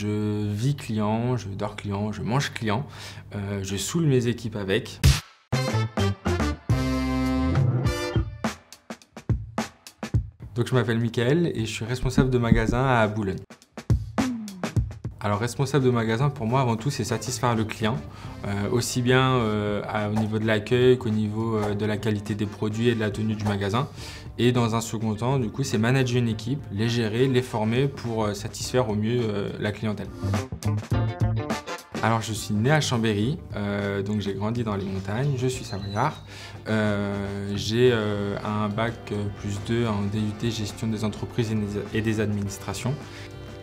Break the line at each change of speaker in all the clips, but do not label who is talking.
Je vis client, je dors client, je mange client, je saoule mes équipes avec. Donc je m'appelle Mickaël et je suis responsable de magasin à Boulogne. Alors responsable de magasin, pour moi, avant tout, c'est satisfaire le client, aussi bien au niveau de l'accueil qu'au niveau de la qualité des produits et de la tenue du magasin. Et dans un second temps, du coup, c'est manager une équipe, les gérer, les former pour satisfaire au mieux la clientèle. Alors je suis né à Chambéry, donc j'ai grandi dans les montagnes, je suis savoyard. J'ai un bac +2 en DUT gestion des entreprises et des administrations.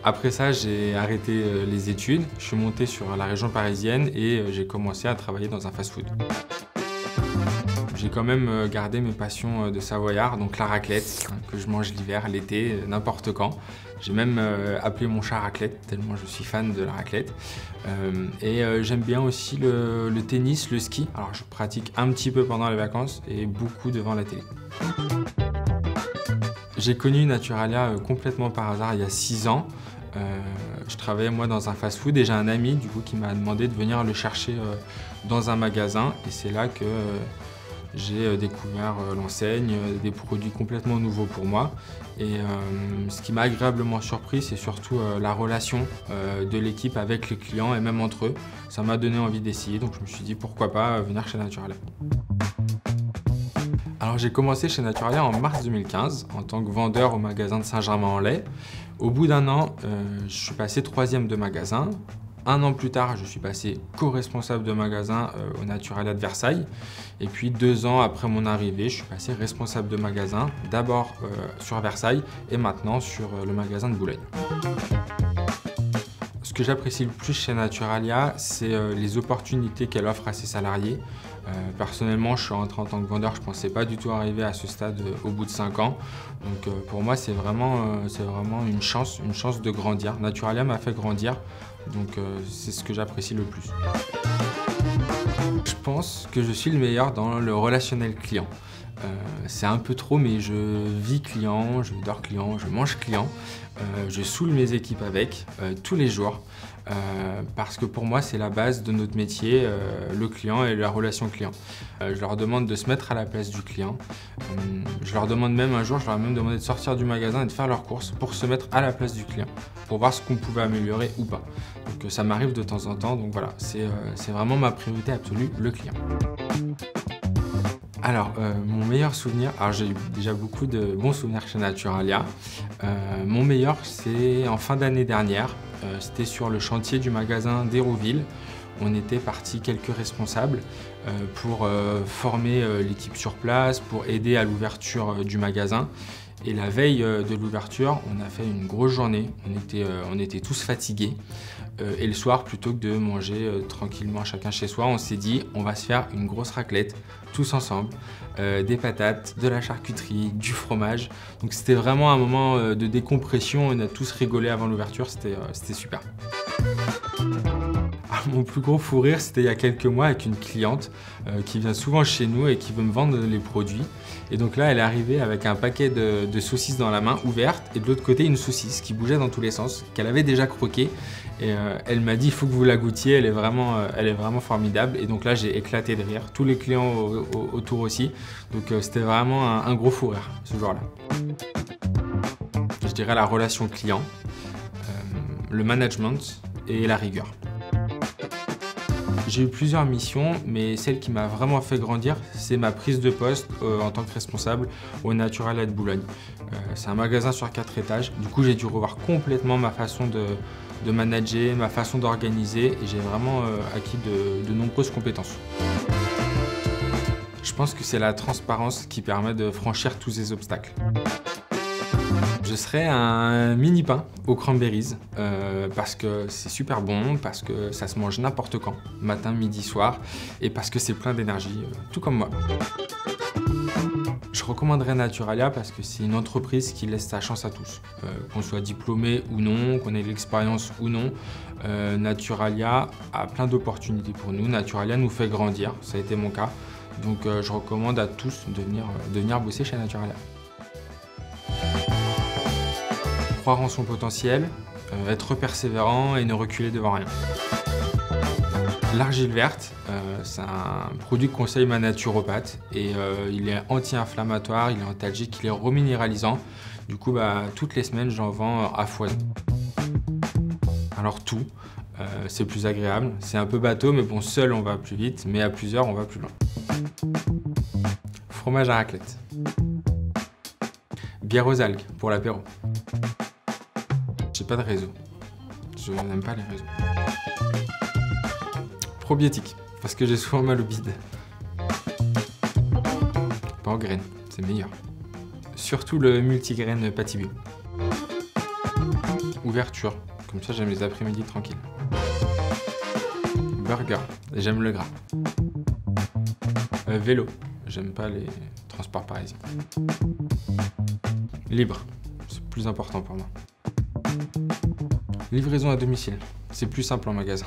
Après ça, j'ai arrêté les études, je suis monté sur la région parisienne et j'ai commencé à travailler dans un fast-food. J'ai quand même gardé mes passions de savoyard, donc la raclette, que je mange l'hiver, l'été, n'importe quand. J'ai même appelé mon chat raclette, tellement je suis fan de la raclette. J'aime bien aussi le tennis, le ski. Alors je pratique un petit peu pendant les vacances et beaucoup devant la télé. J'ai connu Naturalia complètement par hasard il y a 6 ans. Je travaillais moi dans un fast-food et j'ai un ami du coup qui m'a demandé de venir le chercher dans un magasin et c'est là que j'ai découvert l'enseigne, des produits complètement nouveaux pour moi. Et ce qui m'a agréablement surpris, c'est surtout la relation de l'équipe avec les clients et même entre eux. Ça m'a donné envie d'essayer, donc je me suis dit pourquoi pas venir chez Naturalia. Alors j'ai commencé chez Naturalia en mars 2015 en tant que vendeur au magasin de Saint-Germain-en-Laye. Au bout d'un an, je suis passé 3e de magasin. Un an plus tard, je suis passé co-responsable de magasin au Naturalia de Versailles. Et puis 2 ans après mon arrivée, je suis passé responsable de magasin, d'abord sur Versailles et maintenant sur le magasin de Boulogne. Ce que j'apprécie le plus chez Naturalia, c'est les opportunités qu'elle offre à ses salariés. Personnellement, je suis rentré en tant que vendeur, je ne pensais pas du tout arriver à ce stade au bout de 5 ans. Donc pour moi, c'est vraiment une chance de grandir. Naturalia m'a fait grandir, donc c'est ce que j'apprécie le plus. Je pense que je suis le meilleur dans le relationnel client. C'est un peu trop, mais je vis client, je dors client, je mange client. Je saoule mes équipes avec tous les jours parce que pour moi, c'est la base de notre métier, le client et la relation client. Je leur demande de se mettre à la place du client. Je leur demande même un jour, je leur ai même demandé de sortir du magasin et de faire leurs courses pour se mettre à la place du client, pour voir ce qu'on pouvait améliorer ou pas. Donc ça m'arrive de temps en temps, donc voilà, c'est vraiment ma priorité absolue, le client. Alors, mon meilleur souvenir, alors j'ai eu déjà beaucoup de bons souvenirs chez Naturalia. Mon meilleur, c'est en fin d'année dernière. C'était sur le chantier du magasin d'Hérouville. On était partis quelques responsables pour former l'équipe sur place, pour aider à l'ouverture du magasin. Et la veille de l'ouverture, on a fait une grosse journée. On était tous fatigués. Et le soir, plutôt que de manger tranquillement chacun chez soi, on s'est dit on va se faire une grosse raclette tous ensemble, des patates, de la charcuterie, du fromage. Donc c'était vraiment un moment de décompression, on a tous rigolé avant l'ouverture, c'était super. Mon plus gros fou rire, c'était il y a quelques mois avec une cliente qui vient souvent chez nous et qui veut me vendre les produits. Et donc là, elle est arrivée avec un paquet de saucisses dans la main, ouverte, et de l'autre côté, une saucisse qui bougeait dans tous les sens, qu'elle avait déjà croquée. Et elle m'a dit, il faut que vous la goûtiez, elle est vraiment formidable. Et donc là, j'ai éclaté de rire, tous les clients autour aussi. Donc c'était vraiment un gros fou rire, ce jour-là. Je dirais la relation client, le management et la rigueur. J'ai eu plusieurs missions, mais celle qui m'a vraiment fait grandir, c'est ma prise de poste en tant que responsable au Naturalia de Boulogne. C'est un magasin sur 4 étages, du coup j'ai dû revoir complètement ma façon de manager, ma façon d'organiser et j'ai vraiment acquis de nombreuses compétences. Je pense que c'est la transparence qui permet de franchir tous ces obstacles. Je serais un mini pain aux cranberries parce que c'est super bon, parce que ça se mange n'importe quand, matin, midi, soir, et parce que c'est plein d'énergie, tout comme moi. Je recommanderais Naturalia parce que c'est une entreprise qui laisse sa chance à tous. Qu'on soit diplômé ou non, qu'on ait de l'expérience ou non, Naturalia a plein d'opportunités pour nous. Naturalia nous fait grandir, ça a été mon cas. Donc je recommande à tous de venir bosser chez Naturalia. Croire en son potentiel, être persévérant et ne reculer devant rien. L'argile verte, c'est un produit que conseille ma naturopathe et il est anti-inflammatoire, il est antalgique, il est reminéralisant. Du coup, toutes les semaines, j'en vends à foison. Alors tout, c'est plus agréable, c'est un peu bateau, mais bon, seul on va plus vite, mais à plusieurs on va plus loin. Fromage à raclette. Bière aux algues pour l'apéro. J'ai pas de réseau, je n'aime pas les réseaux. Probiotiques, parce que j'ai souvent mal au bide. Pas en graines, c'est meilleur. Surtout le multigraine Patibio. Ouverture, comme ça j'aime les après-midi tranquilles. Burger, j'aime le gras. Vélo, j'aime pas les transports parisiens. Libre, c'est plus important pour moi. Livraison à domicile, c'est plus simple en magasin.